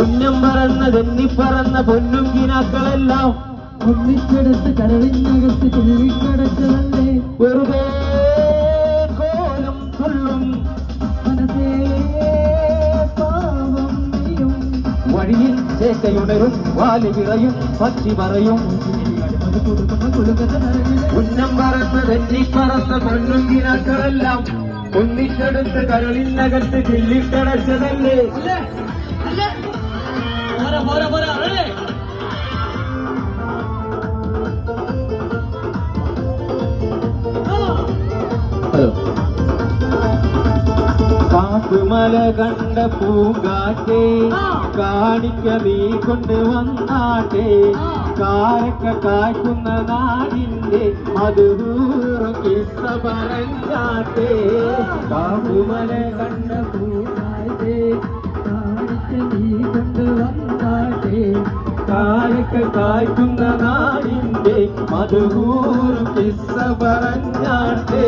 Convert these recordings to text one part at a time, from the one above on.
ഉന്നം പറന്ന തെന്നിപ്പറന്ന പൊന്നുങ്കിനാക്കളെല്ലാം ഒന്നിച്ചെടുത്ത് കരളിനകത്ത് തുള്ളിക്കടച്ചതല്ലേ വെറുതെ കോലും തുള്ളും മനസ്സേ പാവം നീയും വഴിയിൽ ചേക്കയുണരും വാലി വിറയും പക്ഷി പറയും ഉന്നം പറന്ന തെന്നിപ്പറന്ന പൊന്നുങ്കിനാക്കളെല്ലാം ഒന്നിച്ചെടുത്ത് കരളിനകത്ത് തുള്ളിക്കടച്ചതല്ലേ. കാട്ടുമല കണ്ട പൂങ്കാറ്റേ കാണിക്ക നീ കൊണ്ട് വന്നാട്ടെ കാരക്ക കായ്ക്കുന്ന നാടിന്റെ മധുദൂറും കിസ്സ പറഞ്ഞാട്ടെ. കാട്ടുമല കണ്ട പൂങ്കാറ്റേ കാണിക്ക നീ കൊണ്ട് വന്നാട്ടെ കാരക്ക കായ്ക്കുന്ന നാടിന്റെ മധുദൂറും കിസ്സ പറഞ്ഞാട്ടെ.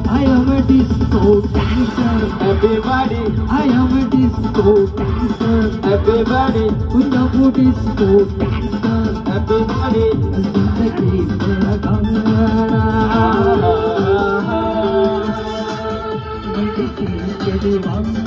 I am a disco dancer. Everybody, I am a disco dancer. everybody, Punjabu disco dancer. everybody. Zindagi mera gangana. Medicine ke divana.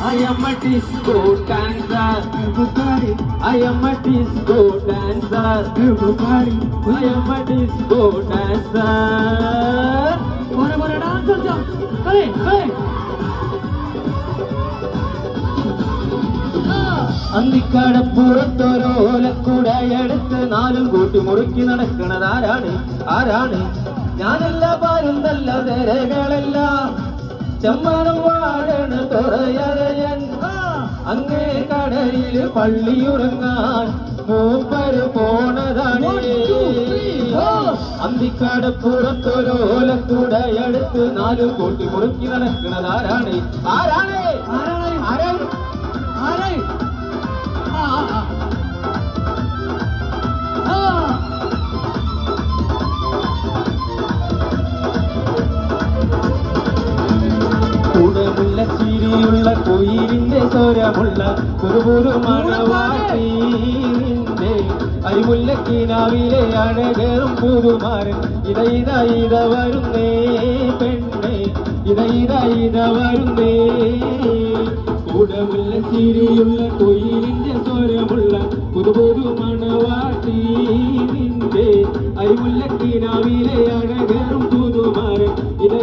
I am a disco dancer. Everybody, I am a disco dancer. everybody. I am a disco dancer. Bora dance kare. അന്തിക്കടപ്പുറത്തൊരോലക്കുടയെടുത്ത് നാലും കൂട്ടി മുറുക്കി നടക്കണതാരാണ്? ആരാണ്? ഞാനല്ല പാരുന്നല്ല നേരകളല്ല ചമ്മണം വാഴണ തുറയരയൻ അങ്ങേ കടലിൽ പള്ളിയുറങ്ങാൻ മൂപ്പര് പോണതാണ്. അന്തിക്കടപ്പുറത്തൊരോലക്കുടയെടുത്ത് നാലും കൂട്ടി മുറുക്കി നടക്കണതാരാണ്? ആരാണ്? ആരാണ്? കൂടമുള്ള ചിരിയുള്ള കൊയിലിന്റെ സ്വരമുള്ള കുറുകുറു മണവാട്ടിന്റെ അരിമുല്ലക്കിനാവിലെ അഴകേറും പുതുമാരൻ ഇത വരുന്നേ പെണ്ണേ ഇത വരുന്നേ. കൂടമുള്ള ചിരിയുള്ള കൊയിലിന്റെ സ്വരമുള്ള പുതുപുതു മണവാട്ടിന്റെ അരിമുല്ലക്കിനാവിലെ അഴകേറും പുതുമാരൻ ഇത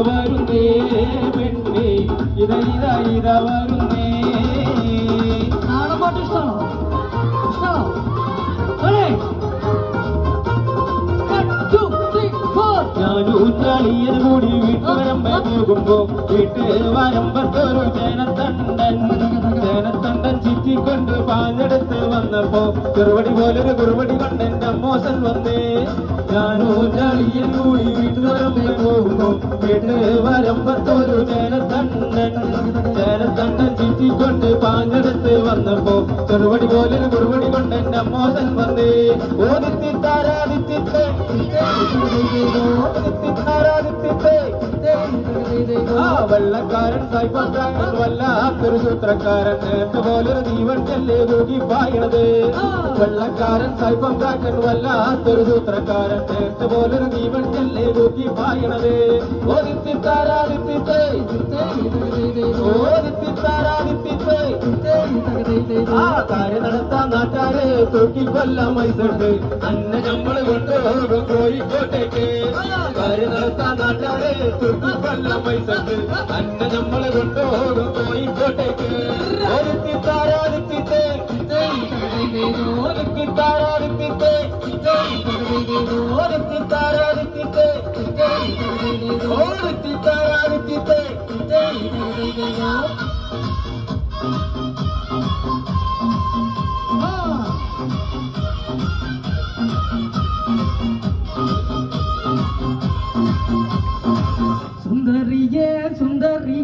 വരുന്നേ പെണ്ണേ ഇത വരുന്നേ. നാടൻപാട്ട് ഇഷ്ടമാണോ? ഞാനൂറ്റാളിയൻ കൂടി വീട്ടുവരമ്പ പോകുമ്പോ വീട്ടുവരമ്പത്തൊരു ചേനത്തണ്ടൻ ചുറ്റിക്കൊണ്ട് പാഞ്ഞെടുത്ത് വന്നപ്പോ കുറുവടി പോലൊരു കുറുവടി കൊണ്ട് എന്റെ മോശം വന്നേ. ഞാനൂറ്റാളിയൻ കൂടി വീട്ടുവരമ്പ പോകുമ്പോ വീട്ടുവരമ്പത്തൊരു ചേനത്തണ്ടൻ ചുറ്റിക്കൊണ്ട് പാഞ്ഞെടുത്ത് വന്നപ്പോ കുറുവടി പോലൊരു കുറുവടി കൊണ്ട് എന്റെ മോശം വന്നേ. ഓദിത്തിത്താരാദിത്തിത്തെ വെള്ളക്കാരൻ സൈബക്കാരൻ വല്ലാത്തൊരു സൂത്രക്കാരൻ പോലൊരു നീവണ്ടല്ലേ തൂക്കി പായണത്. വെള്ളക്കാരൻ സൈബക്കാരൻ വല്ലാത്തൊരു സൂത്രക്കാരൻ പോലൊരു നീവണ്ടല്ലേ തൂക്കി പായണത്. ഓദിത്തിത്താരാദിത്തിത്തെ കാര്യം നടത്താൻ നാട്ടാരെ തൂക്കിക്കൊല്ലാം മൈസട്ട് അന്ന നമ്മള് കൊണ്ടുപോകും കോഴിക്കോട്ടേക്ക്. കാര്യം നടത്താൻ നാട്ടാരെ തൂക്കിക്കൊല്ലാം മൈസട്ട് അന്ന നമ്മള് കൊണ്ടുപോകും കോഴിക്കോട്ടേക്ക്. ഓദിത്തിത്താരാദിത്തിത്തെ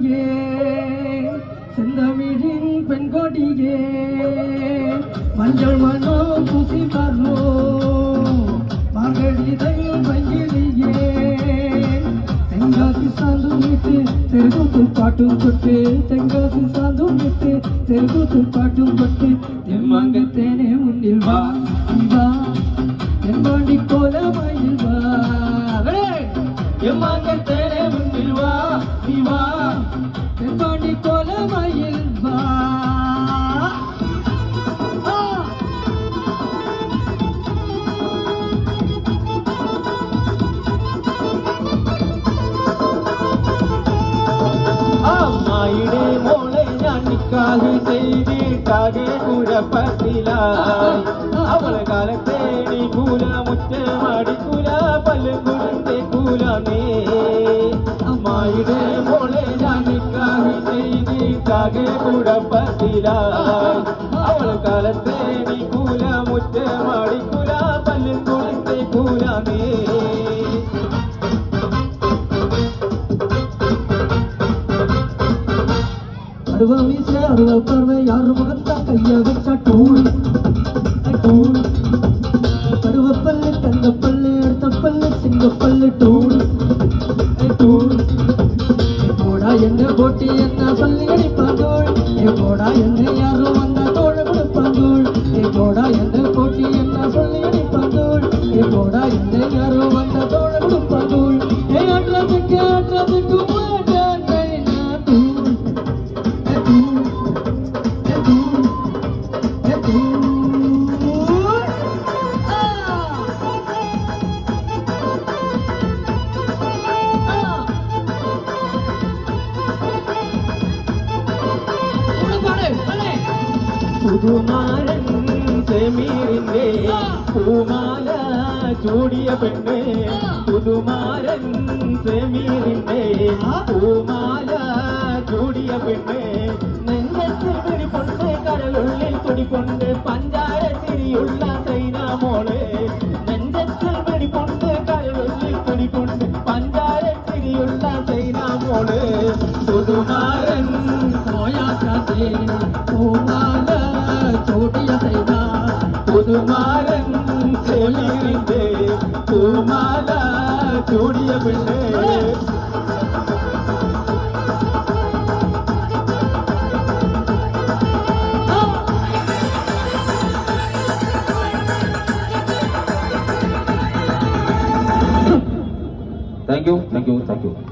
கொடியே செந்தமிழின் பெண் கொடியே மஞ்சள் மனோ பூசி வரும் மகளிரையும் பங்கிலியே தெங்காசி சாந்தும் விட்டு தெருகுத்து பாட்டும் கொட்டு தெங்காசி சாந்தும் விட்டு தெருகுத்து பாட்டும் கொட்டு தெம்மாங்க தேனே முன்னில் வா வா தெம்பாண்டி கோலமயில் வா எம்மாங்க தேனே முன்னில் வா நீ வா தெம்பாண்டி கோலமயில் வா അമ്മായിടെ മോളെ ഞാൻ നിക്കാഹ് ചെയ്തിട്ടാകെ കുഴപ്പത്തിലായി അവളെ കാലത്തെ കൂല മുറ്റമടിക്കൂല പല്ലും കുടുത്തേക്കൂല നേ അമ്മായിടെ മോളെ ഞാൻ നിക്കാഹ് ചെയ്തിട്ടാകെ കുഴപ്പത്തിലായി അവളെ കാലത്തെ കൂല മുറ്റമടിക്കൂല പല്ലും കുടുത്തേക്കൂല നേ அருவ வீச அருவ பார்வை யாரு முகத்தா கைய வச்சா டூல் டூல் கருவ பல்லு தங்க பல்லு அடுத்த பல்லு சிங்க பல்லு டூல் டூல் போடா என்ன போட்டி என்ன சொல்லி அடிப்பாங்கோள் போடா என்ன யாரும் வந்தா தோழ கொடுப்பாங்கோள் போடா என்ன போட்டி என்ன சொல்லி அடிப்பாங்கோள் போடா என்ன யாரும் வந்தா தோழ கொடுப்பாங்கோள் ஆட்டுறதுக்கு പുതുമാരൻ സെമീറിന്റെ പൂമാല ചൂടിയ പെണ്ണ് പുതുമാരൻ സെമീറിന്റെ പൂമാല ചൂടിയ പെണ്ണ് നെഞ്ചത്തിൽ പിടികൊണ്ട് കരളുള്ളിൽ കുടിക്കൊണ്ട് പഞ്ചാര ചിരിയുള്ള സൈനാമോള് നെഞ്ചത്തിൽ പിടിക്കൊണ്ട് കരളുള്ളിൽ കുടിക്കൊണ്ട് പഞ്ചാര ചിരിയുള്ള സൈനാമോള് പുതുമാരൻ போயாக்காதே பூமால சோடிய சைனா പുതുമാരൻ സെമീറിന്റെ പൂമാല ചൂടിയ പെണ്ണ് താങ്ക് യു